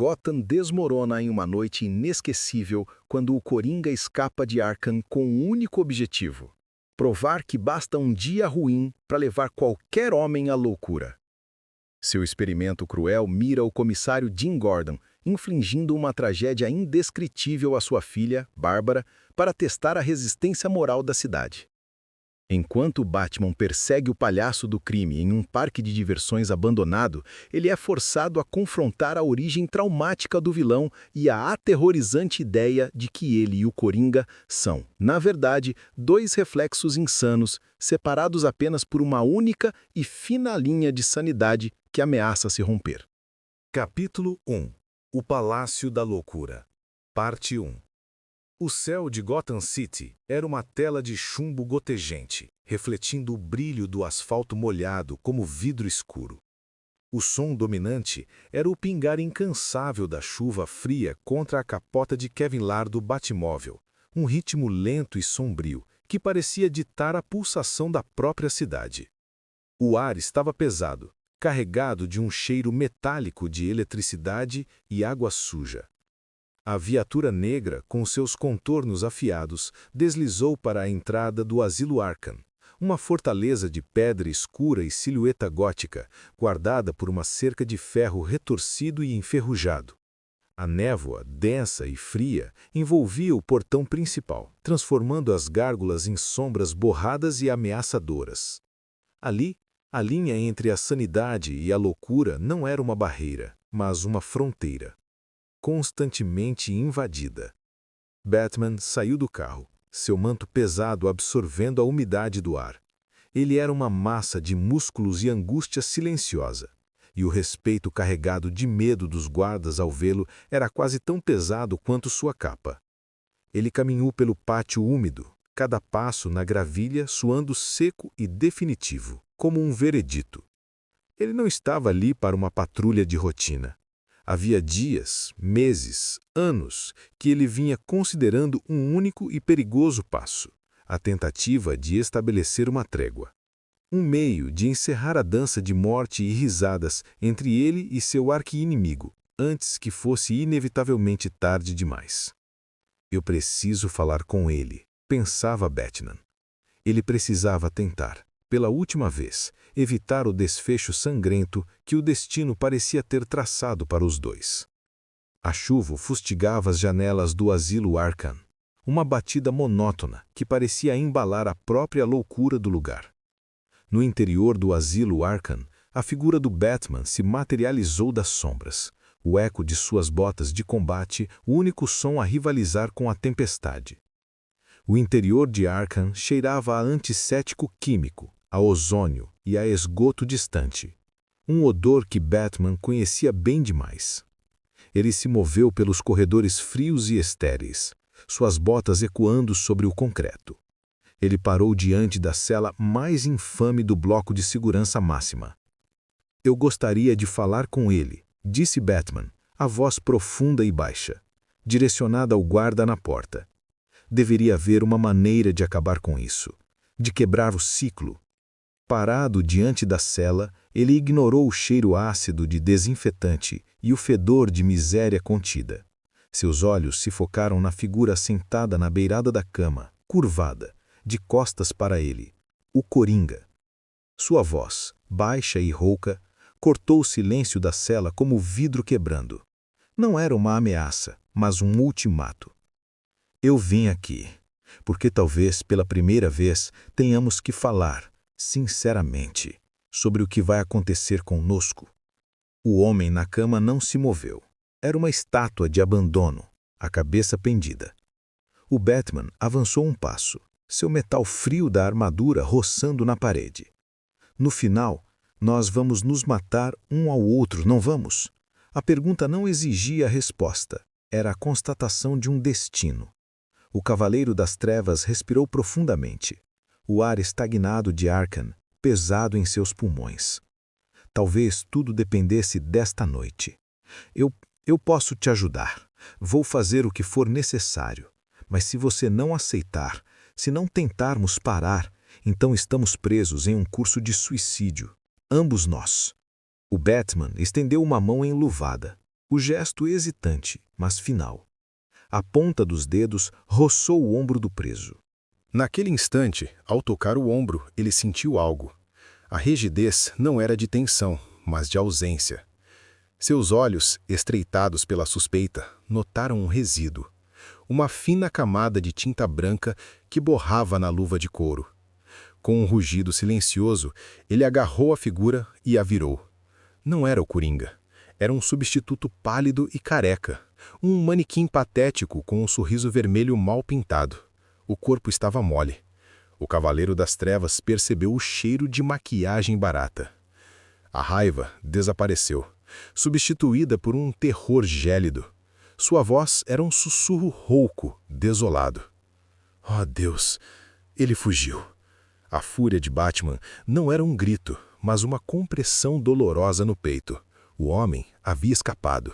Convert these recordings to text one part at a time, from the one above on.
Gotham desmorona em uma noite inesquecível quando o Coringa escapa de Arkham com um único objetivo: provar que basta um dia ruim para levar qualquer homem à loucura. Seu experimento cruel mira o comissário Jim Gordon, infligindo uma tragédia indescritível à sua filha, Bárbara, para testar a resistência moral da cidade. Enquanto Batman persegue o palhaço do crime em um parque de diversões abandonado, ele é forçado a confrontar a origem traumática do vilão e a aterrorizante ideia de que ele e o Coringa são, na verdade, dois reflexos insanos, separados apenas por uma única e fina linha de sanidade que ameaça se romper. Capítulo 1 O Palácio da Loucura Parte 1 O céu de Gotham City era uma tela de chumbo gotejante, refletindo o brilho do asfalto molhado como vidro escuro. O som dominante era o pingar incansável da chuva fria contra a capota de Kevin Lar do Batmóvel, um ritmo lento e sombrio que parecia ditar a pulsação da própria cidade. O ar estava pesado, carregado de um cheiro metálico de eletricidade e água suja. A viatura negra, com seus contornos afiados, deslizou para a entrada do Asilo Arkham, uma fortaleza de pedra escura e silhueta gótica, guardada por uma cerca de ferro retorcido e enferrujado. A névoa, densa e fria, envolvia o portão principal, transformando as gárgulas em sombras borradas e ameaçadoras. Ali, a linha entre a sanidade e a loucura não era uma barreira, mas uma fronteira, constantemente invadida. Batman saiu do carro, seu manto pesado absorvendo a umidade do ar. Ele era uma massa de músculos e angústia silenciosa, e o respeito carregado de medo dos guardas ao vê-lo era quase tão pesado quanto sua capa. Ele caminhou pelo pátio úmido, cada passo na gravilha soando seco e definitivo, como um veredito. Ele não estava ali para uma patrulha de rotina. Havia dias, meses, anos que ele vinha considerando um único e perigoso passo, a tentativa de estabelecer uma trégua. Um meio de encerrar a dança de morte e risadas entre ele e seu arqui-inimigo, antes que fosse inevitavelmente tarde demais. Eu preciso falar com ele, pensava Batman. Ele precisava tentar, pela última vez, evitar o desfecho sangrento que o destino parecia ter traçado para os dois. A chuva fustigava as janelas do Asilo Arkham, uma batida monótona que parecia embalar a própria loucura do lugar. No interior do Asilo Arkham, a figura do Batman se materializou das sombras, o eco de suas botas de combate, o único som a rivalizar com a tempestade. O interior de Arkham cheirava a antisséptico químico, a ozônio e a esgoto distante. Um odor que Batman conhecia bem demais. Ele se moveu pelos corredores frios e estéreis, suas botas ecoando sobre o concreto. Ele parou diante da cela mais infame do bloco de segurança máxima. Eu gostaria de falar com ele, disse Batman, a voz profunda e baixa, direcionada ao guarda na porta. Deveria haver uma maneira de acabar com isso, de quebrar o ciclo. Parado diante da cela, ele ignorou o cheiro ácido de desinfetante e o fedor de miséria contida. Seus olhos se focaram na figura sentada na beirada da cama, curvada, de costas para ele, o Coringa. Sua voz, baixa e rouca, cortou o silêncio da cela como vidro quebrando. Não era uma ameaça, mas um ultimato. Eu vim aqui, porque talvez pela primeira vez tenhamos que falar, sinceramente, sobre o que vai acontecer conosco. O homem na cama não se moveu. Era uma estátua de abandono, a cabeça pendida. O Batman avançou um passo, seu metal frio da armadura roçando na parede. No final, nós vamos nos matar um ao outro, não vamos? A pergunta não exigia resposta, era a constatação de um destino. O Cavaleiro das Trevas respirou profundamente. O ar estagnado de Arkham, pesado em seus pulmões. Talvez tudo dependesse desta noite. Eu posso te ajudar. Vou fazer o que for necessário. Mas se você não aceitar, se não tentarmos parar, então estamos presos em um curso de suicídio. Ambos nós. O Batman estendeu uma mão enluvada. O gesto hesitante, mas final. A ponta dos dedos roçou o ombro do preso. Naquele instante, ao tocar o ombro, ele sentiu algo. A rigidez não era de tensão, mas de ausência. Seus olhos, estreitados pela suspeita, notaram um resíduo. Uma fina camada de tinta branca que borrava na luva de couro. Com um rugido silencioso, ele agarrou a figura e a virou. Não era o Coringa. Era um substituto pálido e careca. Um manequim patético com um sorriso vermelho mal pintado. O corpo estava mole. O Cavaleiro das Trevas percebeu o cheiro de maquiagem barata. A raiva desapareceu, substituída por um terror gélido. Sua voz era um sussurro rouco, desolado. Oh, Deus! Ele fugiu. A fúria de Batman não era um grito, mas uma compressão dolorosa no peito. O homem havia escapado.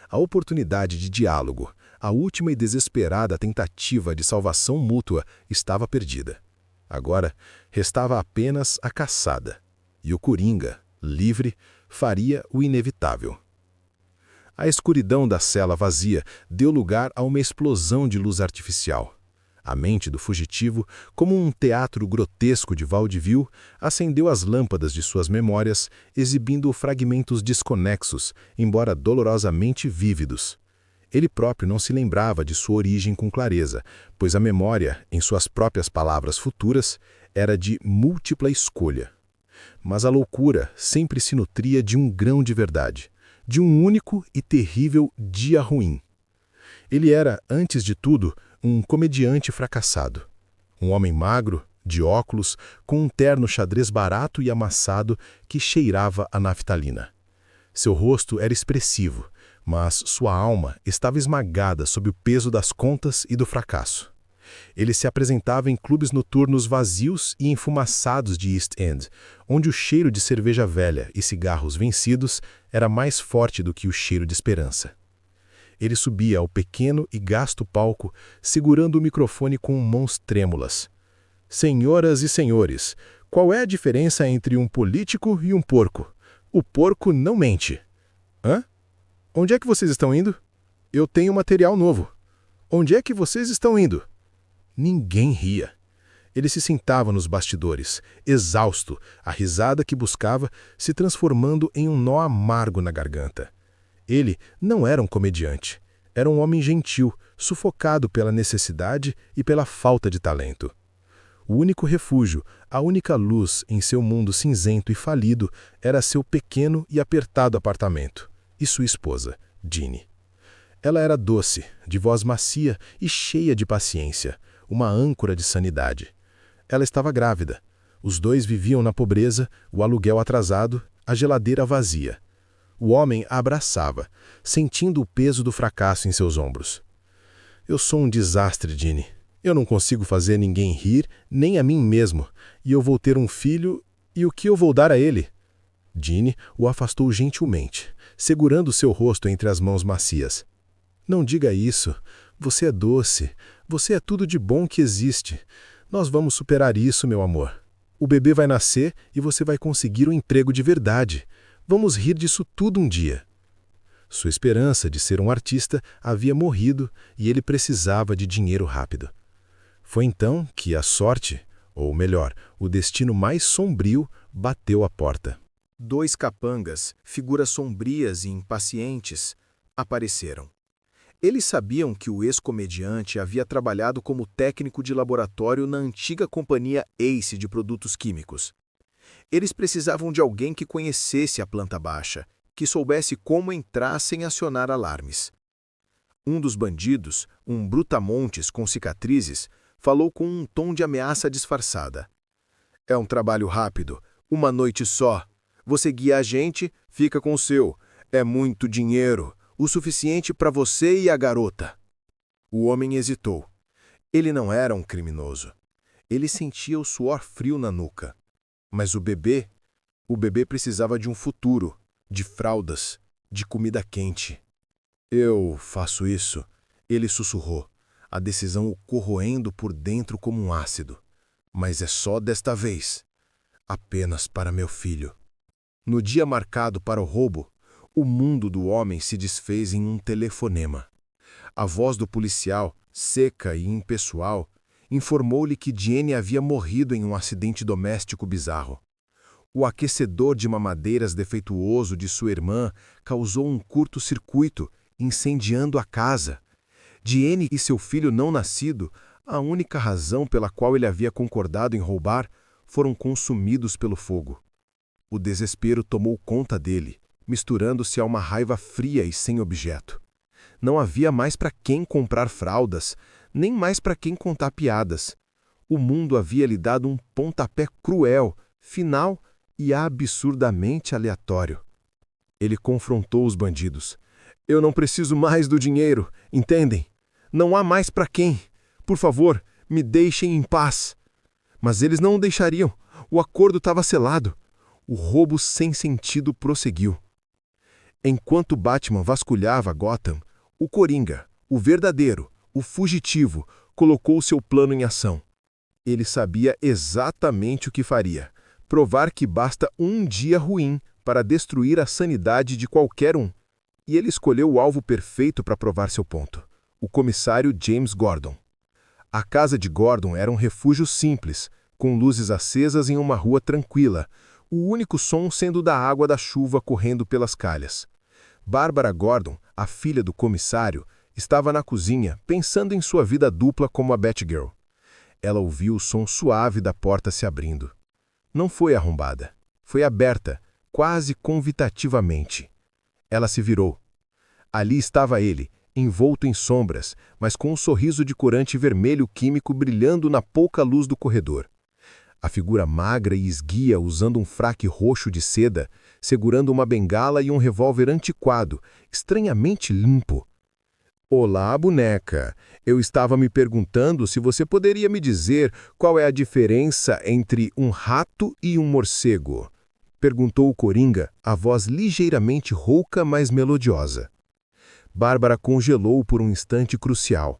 A oportunidade de diálogo, a última e desesperada tentativa de salvação mútua, estava perdida. Agora, restava apenas a caçada. E o Coringa, livre, faria o inevitável. A escuridão da cela vazia deu lugar a uma explosão de luz artificial. A mente do fugitivo, como um teatro grotesco de vaudeville, acendeu as lâmpadas de suas memórias, exibindo fragmentos desconexos, embora dolorosamente vívidos. Ele próprio não se lembrava de sua origem com clareza, pois a memória, em suas próprias palavras futuras, era de múltipla escolha. Mas a loucura sempre se nutria de um grão de verdade, de um único e terrível dia ruim. Ele era, antes de tudo, um comediante fracassado. Um homem magro, de óculos, com um terno xadrez barato e amassado que cheirava a naftalina. Seu rosto era expressivo, mas sua alma estava esmagada sob o peso das contas e do fracasso. Ele se apresentava em clubes noturnos vazios e enfumaçados de East End, onde o cheiro de cerveja velha e cigarros vencidos era mais forte do que o cheiro de esperança. Ele subia ao pequeno e gasto palco, segurando o microfone com mãos trêmulas. Senhoras e senhores, qual é a diferença entre um político e um porco? O porco não mente. Hã? Onde é que vocês estão indo? Eu tenho material novo. Onde é que vocês estão indo? Ninguém ria. Ele se sentava nos bastidores, exausto, a risada que buscava se transformando em um nó amargo na garganta. Ele não era um comediante. Era um homem gentil, sufocado pela necessidade e pela falta de talento. O único refúgio, a única luz em seu mundo cinzento e falido era seu pequeno e apertado apartamento, e sua esposa, Jeanne. Ela era doce, de voz macia e cheia de paciência, uma âncora de sanidade. Ela estava grávida. Os dois viviam na pobreza, o aluguel atrasado, a geladeira vazia. O homem a abraçava, sentindo o peso do fracasso em seus ombros. Eu sou um desastre, Jeanne. Eu não consigo fazer ninguém rir, nem a mim mesmo. E eu vou ter um filho, e o que eu vou dar a ele? Jeanne o afastou gentilmente, segurando seu rosto entre as mãos macias. Não diga isso. Você é doce. Você é tudo de bom que existe. Nós vamos superar isso, meu amor. O bebê vai nascer e você vai conseguir um emprego de verdade. Vamos rir disso tudo um dia. Sua esperança de ser um artista havia morrido e ele precisava de dinheiro rápido. Foi então que a sorte, ou melhor, o destino mais sombrio, bateu à porta. Dois capangas, figuras sombrias e impacientes, apareceram. Eles sabiam que o ex-comediante havia trabalhado como técnico de laboratório na antiga companhia Ace de produtos químicos. Eles precisavam de alguém que conhecesse a planta baixa, que soubesse como entrar sem acionar alarmes. Um dos bandidos, um brutamontes com cicatrizes, falou com um tom de ameaça disfarçada. É um trabalho rápido, uma noite só. Você guia a gente, fica com o seu. É muito dinheiro, o suficiente para você e a garota. O homem hesitou. Ele não era um criminoso. Ele sentia o suor frio na nuca. Mas o bebê precisava de um futuro, de fraldas, de comida quente. Eu faço isso, ele sussurrou, a decisão o corroendo por dentro como um ácido. Mas é só desta vez. Apenas para meu filho. No dia marcado para o roubo, O mundo do homem se desfez em um telefonema. A voz do policial, seca e impessoal, informou-lhe que Jenny havia morrido em um acidente doméstico bizarro. O aquecedor de mamadeiras defeituoso de sua irmã causou um curto-circuito, incendiando a casa. Jenny e seu filho não nascido, a única razão pela qual ele havia concordado em roubar, foram consumidos pelo fogo. O desespero tomou conta dele, misturando-se a uma raiva fria e sem objeto. Não havia mais para quem comprar fraldas, nem mais para quem contar piadas. O mundo havia lhe dado um pontapé cruel, final e absurdamente aleatório. Ele confrontou os bandidos. Eu não preciso mais do dinheiro, entendem? Não há mais para quem. Por favor, me deixem em paz. Mas eles não o deixariam. O acordo estava selado. O roubo sem sentido prosseguiu. Enquanto Batman vasculhava Gotham, o Coringa, o verdadeiro, o fugitivo, colocou seu plano em ação. Ele sabia exatamente o que faria. Provar que basta um dia ruim para destruir a sanidade de qualquer um. E ele escolheu o alvo perfeito para provar seu ponto. O comissário James Gordon. A casa de Gordon era um refúgio simples, com luzes acesas em uma rua tranquila, o único som sendo da água da chuva correndo pelas calhas. Bárbara Gordon, a filha do comissário, estava na cozinha, pensando em sua vida dupla como a Batgirl. Ela ouviu o som suave da porta se abrindo. Não foi arrombada. Foi aberta, quase convidativamente. Ela se virou. Ali estava ele, envolto em sombras, mas com um sorriso de corante vermelho químico brilhando na pouca luz do corredor. A figura magra e esguia usando um fraque roxo de seda, segurando uma bengala e um revólver antiquado, estranhamente limpo. Olá, boneca. Eu estava me perguntando se você poderia me dizer qual é a diferença entre um rato e um morcego. Perguntou o Coringa, a voz ligeiramente rouca, mas melodiosa. Bárbara congelou por um instante crucial.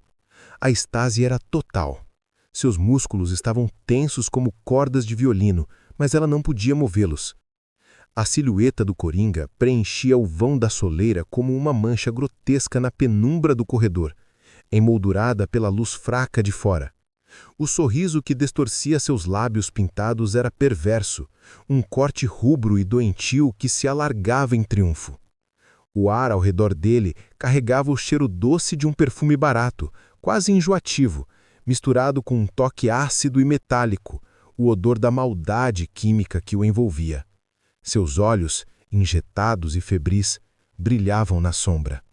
A estase era total. Seus músculos estavam tensos como cordas de violino, mas ela não podia movê-los. A silhueta do Coringa preenchia o vão da soleira como uma mancha grotesca na penumbra do corredor, emoldurada pela luz fraca de fora. O sorriso que distorcia seus lábios pintados era perverso, um corte rubro e doentio que se alargava em triunfo. O ar ao redor dele carregava o cheiro doce de um perfume barato, quase enjoativo, misturado com um toque ácido e metálico, o odor da maldade química que o envolvia. Seus olhos, injetados e febris, brilhavam na sombra.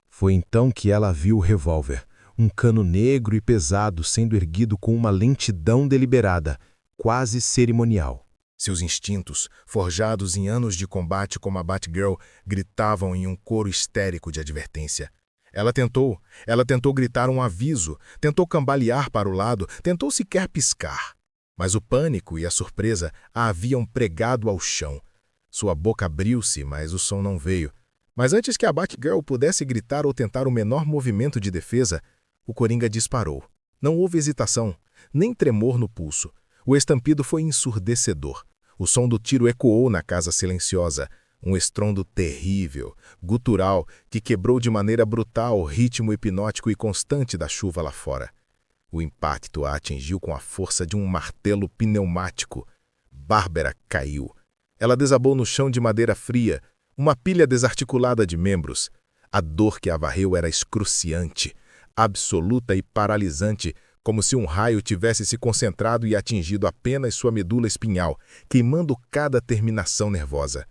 Foi então que ela viu o revólver, um cano negro e pesado sendo erguido com uma lentidão deliberada, quase cerimonial. Seus instintos, forjados em anos de combate como a Batgirl, gritavam em um coro histérico de advertência. Ela tentou gritar um aviso, tentou cambalear para o lado, tentou sequer piscar. Mas o pânico e a surpresa a haviam pregado ao chão. Sua boca abriu-se, mas o som não veio. Mas antes que a Batgirl pudesse gritar ou tentar o menor movimento de defesa, o Coringa disparou. Não houve hesitação, nem tremor no pulso. O estampido foi ensurdecedor. O som do tiro ecoou na casa silenciosa. Um estrondo terrível, gutural, que quebrou de maneira brutal o ritmo hipnótico e constante da chuva lá fora. O impacto a atingiu com a força de um martelo pneumático. Bárbara caiu. Ela desabou no chão de madeira fria, uma pilha desarticulada de membros. A dor que a varreu era excruciante, absoluta e paralisante, como se um raio tivesse se concentrado e atingido apenas sua medula espinhal, queimando cada terminação nervosa.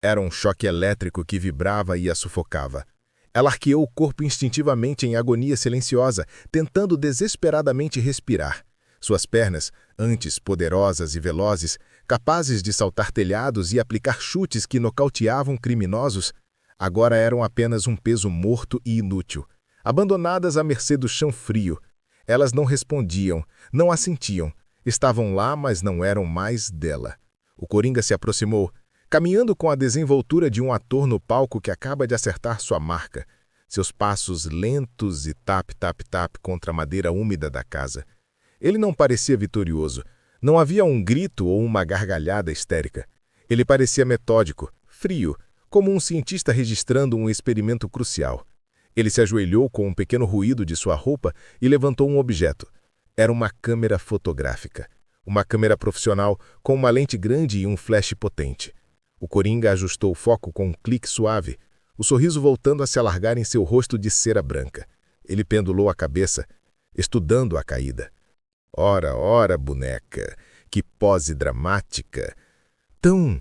Era um choque elétrico que vibrava e a sufocava. Ela arqueou o corpo instintivamente em agonia silenciosa, tentando desesperadamente respirar. Suas pernas, antes poderosas e velozes, capazes de saltar telhados e aplicar chutes que nocauteavam criminosos, agora eram apenas um peso morto e inútil. Abandonadas à mercê do chão frio, elas não respondiam, não a sentiam. Estavam lá, mas não eram mais dela. O Coringa se aproximou, caminhando com a desenvoltura de um ator no palco que acaba de acertar sua marca. Seus passos lentos e tap-tap-tap contra a madeira úmida da casa. Ele não parecia vitorioso. Não havia um grito ou uma gargalhada histérica. Ele parecia metódico, frio, como um cientista registrando um experimento crucial. Ele se ajoelhou com um pequeno ruído de sua roupa e levantou um objeto. Era uma câmera fotográfica. Uma câmera profissional com uma lente grande e um flash potente. O Coringa ajustou o foco com um clique suave, o sorriso voltando a se alargar em seu rosto de cera branca. Ele pendulou a cabeça, estudando a caída. Ora, ora, boneca, que pose dramática! Tão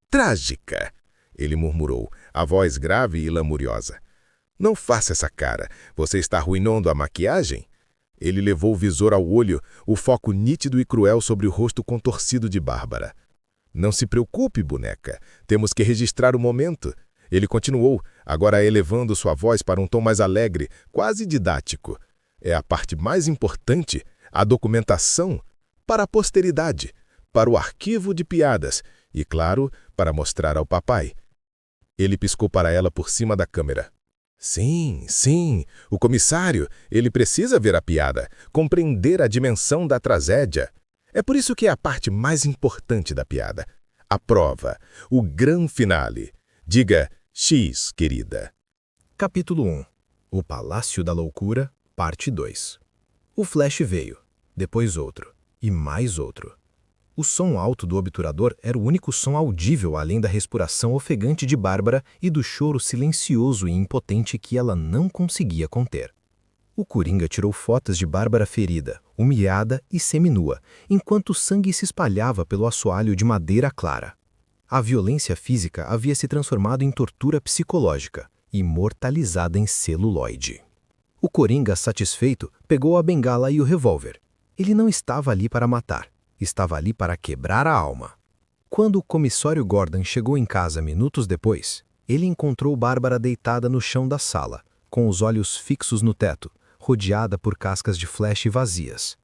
trágica! Ele murmurou, a voz grave e lamuriosa. Não faça essa cara, você está arruinando a maquiagem? Ele levou o visor ao olho, o foco nítido e cruel sobre o rosto contorcido de Bárbara. Não se preocupe, boneca, temos que registrar o momento. Ele continuou, agora elevando sua voz para um tom mais alegre, quase didático. É a parte mais importante, a documentação, para a posteridade, para o arquivo de piadas e, claro, para mostrar ao papai. Ele piscou para ela por cima da câmera. Sim, sim, o comissário, ele precisa ver a piada, compreender a dimensão da tragédia. É por isso que é a parte mais importante da piada. A prova, o gran finale. Diga X, querida. Capítulo 1. O Palácio da Loucura, parte 2. O flash veio, depois outro, e mais outro. O som alto do obturador era o único som audível além da respiração ofegante de Bárbara e do choro silencioso e impotente que ela não conseguia conter. O Coringa tirou fotos de Bárbara ferida, humilhada e seminua, enquanto o sangue se espalhava pelo assoalho de madeira clara. A violência física havia se transformado em tortura psicológica, imortalizada em celuloide. O Coringa, satisfeito, pegou a bengala e o revólver. Ele não estava ali para matar. Estava ali para quebrar a alma. Quando o comissário Gordon chegou em casa minutos depois, ele encontrou Bárbara deitada no chão da sala, com os olhos fixos no teto, rodeada por cascas de flash vazias.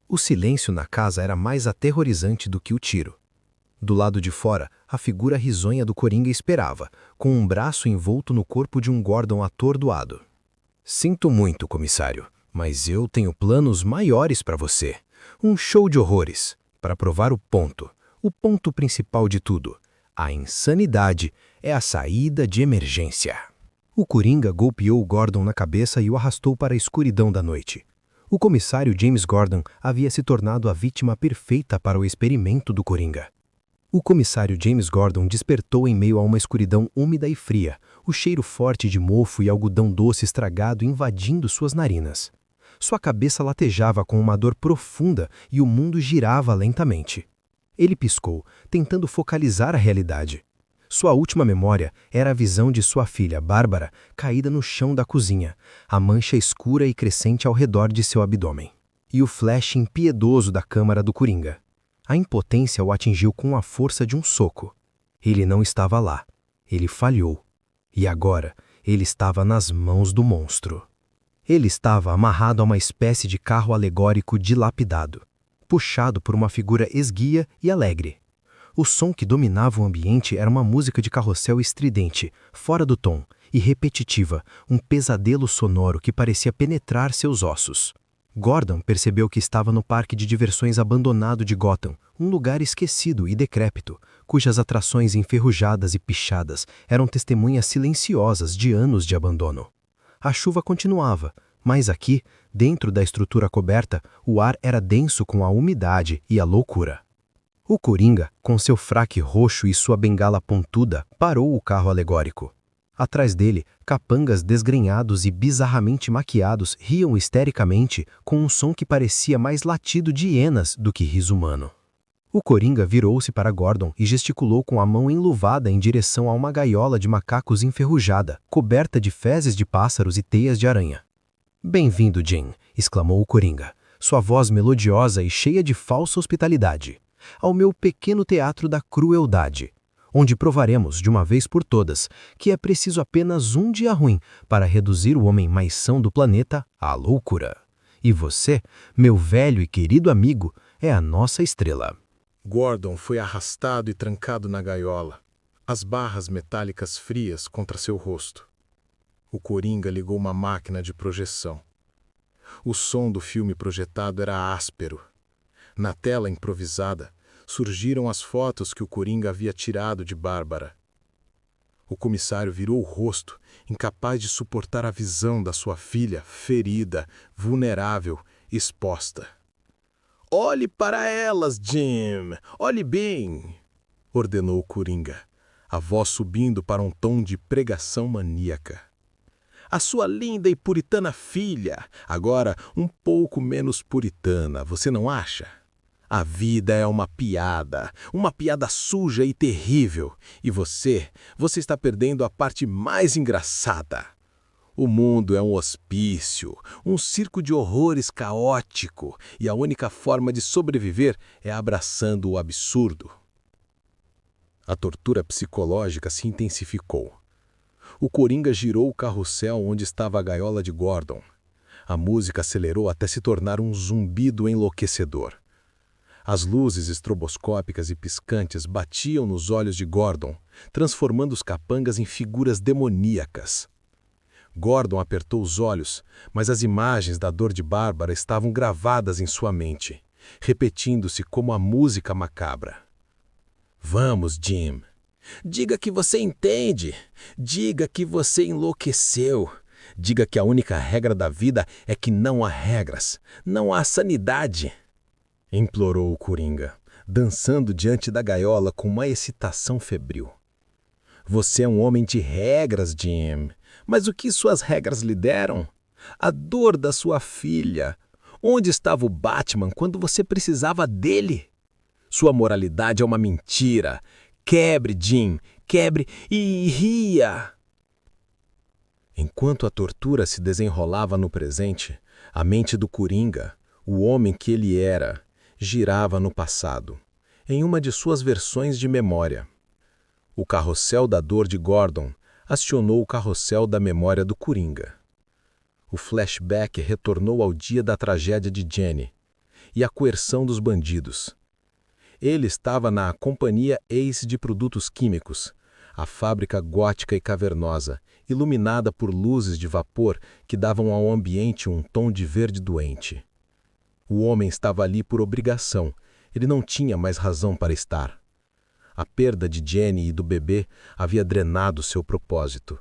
O silêncio na casa era mais aterrorizante do que o tiro. Do lado de fora, a figura risonha do Coringa esperava, com um braço envolto no corpo de um Gordon atordoado. Sinto muito, comissário, mas eu tenho planos maiores para você. Um show de horrores. Para provar o ponto principal de tudo. A insanidade é a saída de emergência. O Coringa golpeou Gordon na cabeça e o arrastou para a escuridão da noite. O comissário James Gordon havia se tornado a vítima perfeita para o experimento do Coringa. O comissário James Gordon despertou em meio a uma escuridão úmida e fria, o cheiro forte de mofo e algodão doce estragado invadindo suas narinas. Sua cabeça latejava com uma dor profunda e o mundo girava lentamente. Ele piscou, tentando focalizar a realidade. Sua última memória era a visão de sua filha, Bárbara, caída no chão da cozinha, a mancha escura e crescente ao redor de seu abdômen. E o flash impiedoso da câmara do Coringa. A impotência o atingiu com a força de um soco. Ele não estava lá. Ele falhou. E agora, ele estava nas mãos do monstro. Ele estava amarrado a uma espécie de carro alegórico dilapidado, puxado por uma figura esguia e alegre. O som que dominava o ambiente era uma música de carrossel estridente, fora do tom, e repetitiva, um pesadelo sonoro que parecia penetrar seus ossos. Gordon percebeu que estava no parque de diversões abandonado de Gotham, um lugar esquecido e decrépito, cujas atrações enferrujadas e pichadas eram testemunhas silenciosas de anos de abandono. A chuva continuava, mas aqui, dentro da estrutura coberta, o ar era denso com a umidade e a loucura. O Coringa, com seu fraque roxo e sua bengala pontuda, parou o carro alegórico. Atrás dele, capangas desgrenhados e bizarramente maquiados riam histericamente com um som que parecia mais latido de hienas do que riso humano. O Coringa virou-se para Gordon e gesticulou com a mão enluvada em direção a uma gaiola de macacos enferrujada, coberta de fezes de pássaros e teias de aranha. "Bem-vindo, Jim", exclamou o Coringa, sua voz melodiosa e cheia de falsa hospitalidade, "ao meu pequeno teatro da crueldade, onde provaremos, de uma vez por todas, que é preciso apenas um dia ruim para reduzir o homem mais são do planeta à loucura. E você, meu velho e querido amigo, é a nossa estrela." Gordon foi arrastado e trancado na gaiola, as barras metálicas frias contra seu rosto. O Coringa ligou uma máquina de projeção. O som do filme projetado era áspero. Na tela improvisada, surgiram as fotos que o Coringa havia tirado de Bárbara. O comissário virou o rosto, incapaz de suportar a visão da sua filha ferida, vulnerável, exposta. "Olhe para elas, Jim! Olhe bem!" ordenou o Coringa, a voz subindo para um tom de pregação maníaca. "A sua linda e puritana filha, agora um pouco menos puritana, você não acha? A vida é uma piada suja e terrível, e você está perdendo a parte mais engraçada. O mundo é um hospício, um circo de horrores caótico, e a única forma de sobreviver é abraçando o absurdo." A tortura psicológica se intensificou. O Coringa girou o carrossel onde estava a gaiola de Gordon. A música acelerou até se tornar um zumbido enlouquecedor. As luzes estroboscópicas e piscantes batiam nos olhos de Gordon, transformando os capangas em figuras demoníacas. Gordon apertou os olhos, mas as imagens da dor de Bárbara estavam gravadas em sua mente, repetindo-se como a música macabra. "Vamos, Jim. Diga que você entende. Diga que você enlouqueceu. Diga que a única regra da vida é que não há regras, não há sanidade." Implorou o Coringa, dançando diante da gaiola com uma excitação febril. "Você é um homem de regras, Jim. Mas o que suas regras lhe deram? A dor da sua filha. Onde estava o Batman quando você precisava dele? Sua moralidade é uma mentira. Quebre, Jim, quebre e ria." Enquanto a tortura se desenrolava no presente, a mente do Coringa, o homem que ele era, girava no passado, em uma de suas versões de memória. O carrossel da dor de Gordon acionou o carrossel da memória do Coringa. O flashback retornou ao dia da tragédia de Jenny e à coerção dos bandidos. Ele estava na Companhia Ace de Produtos Químicos, a fábrica gótica e cavernosa, iluminada por luzes de vapor que davam ao ambiente um tom de verde doente. O homem estava ali por obrigação, ele não tinha mais razão para estar. A perda de Jenny e do bebê havia drenado seu propósito.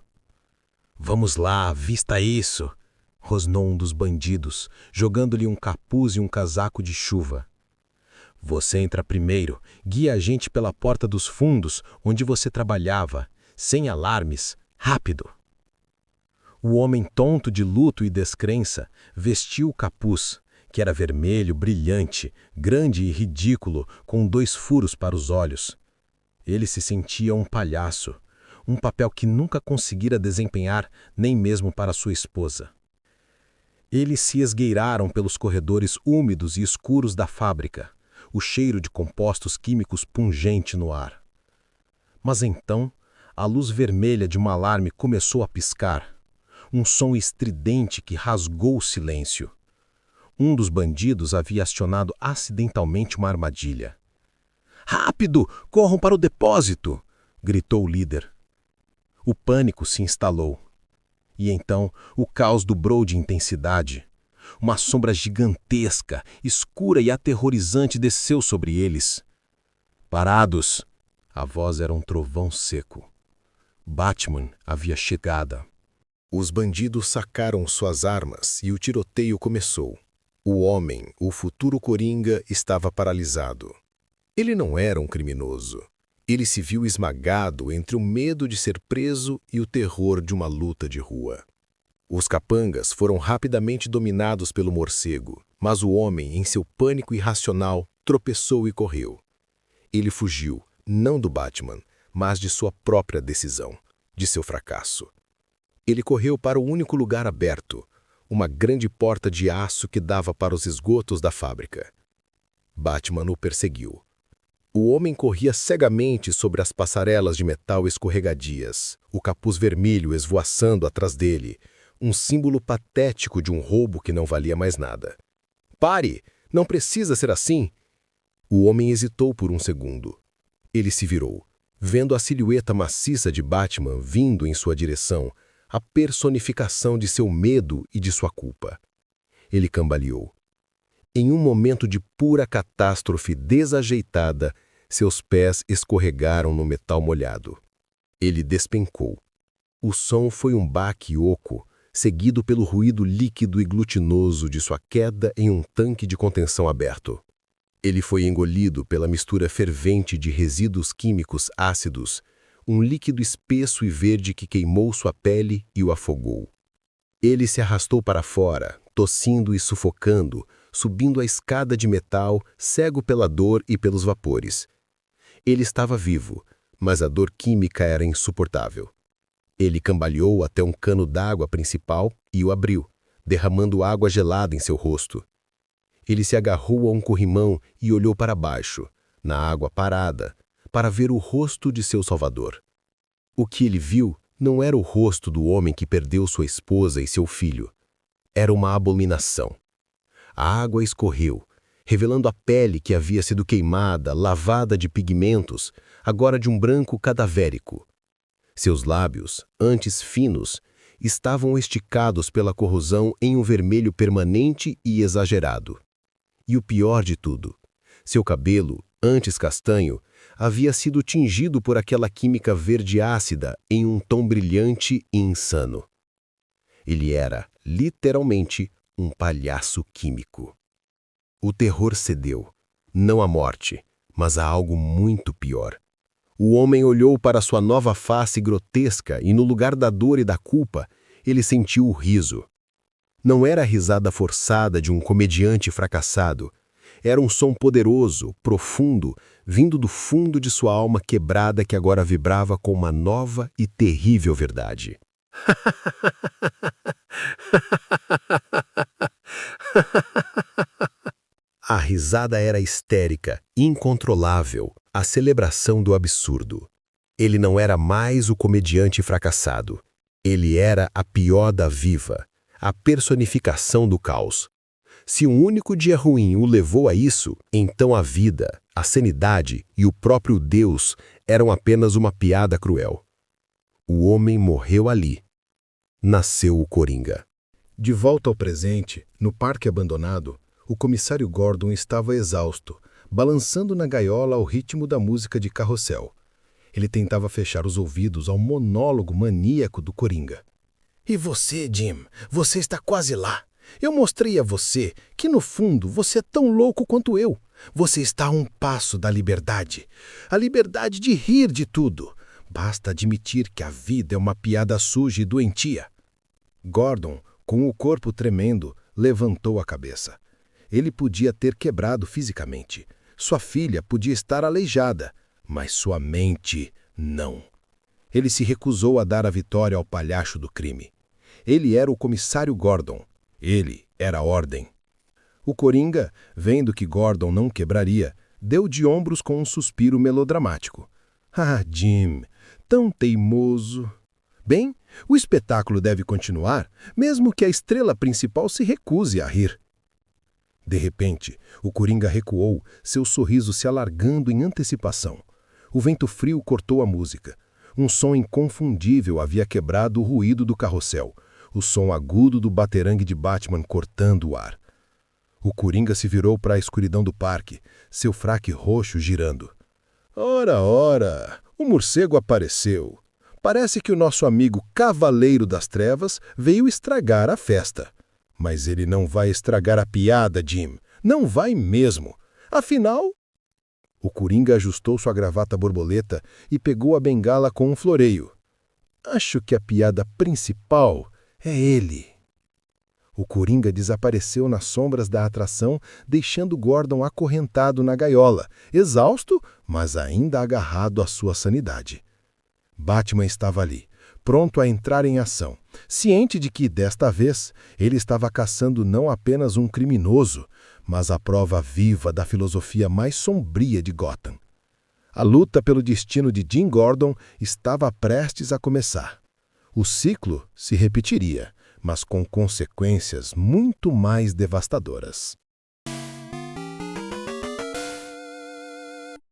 "Vamos lá, vista isso!" rosnou um dos bandidos, jogando-lhe um capuz e um casaco de chuva. "Você entra primeiro, guia a gente pela porta dos fundos, onde você trabalhava, sem alarmes, rápido!" O homem tonto de luto e descrença vestiu o capuz, que era vermelho, brilhante, grande e ridículo, com 2 furos para os olhos. Ele se sentia um palhaço, um papel que nunca conseguira desempenhar nem mesmo para sua esposa. Eles se esgueiraram pelos corredores úmidos e escuros da fábrica, o cheiro de compostos químicos pungente no ar. Mas então, a luz vermelha de um alarme começou a piscar, um som estridente que rasgou o silêncio. Um dos bandidos havia acionado acidentalmente uma armadilha. "Rápido! Corram para o depósito!" gritou o líder. O pânico se instalou. E então o caos dobrou de intensidade. Uma sombra gigantesca, escura e aterrorizante desceu sobre eles. "Parados!" A voz era um trovão seco. Batman havia chegado. Os bandidos sacaram suas armas e o tiroteio começou. O homem, o futuro Coringa, estava paralisado. Ele não era um criminoso. Ele se viu esmagado entre o medo de ser preso e o terror de uma luta de rua. Os capangas foram rapidamente dominados pelo morcego, mas o homem, em seu pânico irracional, tropeçou e correu. Ele fugiu, não do Batman, mas de sua própria decisão, de seu fracasso. Ele correu para o único lugar aberto, uma grande porta de aço que dava para os esgotos da fábrica. Batman o perseguiu. O homem corria cegamente sobre as passarelas de metal escorregadias, o capuz vermelho esvoaçando atrás dele, um símbolo patético de um roubo que não valia mais nada. "Pare! Não precisa ser assim!" O homem hesitou por um segundo. Ele se virou, vendo a silhueta maciça de Batman vindo em sua direção, a personificação de seu medo e de sua culpa. Ele cambaleou. Em um momento de pura catástrofe desajeitada, seus pés escorregaram no metal molhado. Ele despencou. O som foi um baque oco, seguido pelo ruído líquido e glutinoso de sua queda em um tanque de contenção aberto. Ele foi engolido pela mistura fervente de resíduos químicos ácidos, um líquido espesso e verde que queimou sua pele e o afogou. Ele se arrastou para fora, tossindo e sufocando, subindo a escada de metal, cego pela dor e pelos vapores. Ele estava vivo, mas a dor química era insuportável. Ele cambaleou até um cano d'água principal e o abriu, derramando água gelada em seu rosto. Ele se agarrou a um corrimão e olhou para baixo, na água parada, para ver o rosto de seu salvador. O que ele viu não era o rosto do homem que perdeu sua esposa e seu filho. Era uma abominação. A água escorreu, revelando a pele que havia sido queimada, lavada de pigmentos, agora de um branco cadavérico. Seus lábios, antes finos, estavam esticados pela corrosão em um vermelho permanente e exagerado. E o pior de tudo, seu cabelo, antes castanho, havia sido tingido por aquela química verde ácida em um tom brilhante e insano. Ele era, literalmente, um palhaço químico. O terror cedeu, não à morte, mas a algo muito pior. O homem olhou para sua nova face grotesca e, no lugar da dor e da culpa, ele sentiu o riso. Não era a risada forçada de um comediante fracassado. Era um som poderoso, profundo, vindo do fundo de sua alma quebrada que agora vibrava com uma nova e terrível verdade. A risada era histérica, incontrolável, a celebração do absurdo. Ele não era mais o comediante fracassado. Ele era a Piada Viva, a personificação do caos. Se um único dia ruim o levou a isso, então a vida, a sanidade e o próprio Deus eram apenas uma piada cruel. O homem morreu ali. Nasceu o Coringa. De volta ao presente, no parque abandonado, o comissário Gordon estava exausto, balançando na gaiola ao ritmo da música de carrossel. Ele tentava fechar os ouvidos ao monólogo maníaco do Coringa. E você, Jim, você está quase lá. Eu mostrei a você que, no fundo, você é tão louco quanto eu. Você está a um passo da liberdade. A liberdade de rir de tudo. Basta admitir que a vida é uma piada suja e doentia. Gordon, com o corpo tremendo, levantou a cabeça. Ele podia ter quebrado fisicamente. Sua filha podia estar aleijada, mas sua mente não. Ele se recusou a dar a vitória ao palhaço do crime. Ele era o comissário Gordon. Ele era a ordem. O Coringa, vendo que Gordon não quebraria, deu de ombros com um suspiro melodramático. Ah, Jim, tão teimoso. Bem, o espetáculo deve continuar, mesmo que a estrela principal se recuse a rir. De repente, o Coringa recuou, seu sorriso se alargando em antecipação. O vento frio cortou a música. Um som inconfundível havia quebrado o ruído do carrossel, o som agudo do baterangue de Batman cortando o ar. O Coringa se virou para a escuridão do parque, seu fraque roxo girando. Ora, ora, o morcego apareceu. Parece que o nosso amigo Cavaleiro das Trevas veio estragar a festa. Mas ele não vai estragar a piada, Jim. Não vai mesmo. Afinal... O Coringa ajustou sua gravata borboleta e pegou a bengala com um floreio. Acho que a piada principal é ele. O Coringa desapareceu nas sombras da atração, deixando Gordon acorrentado na gaiola, exausto, mas ainda agarrado à sua sanidade. Batman estava ali, pronto a entrar em ação, ciente de que, desta vez, ele estava caçando não apenas um criminoso, mas a prova viva da filosofia mais sombria de Gotham. A luta pelo destino de Jim Gordon estava prestes a começar. O ciclo se repetiria, mas com consequências muito mais devastadoras.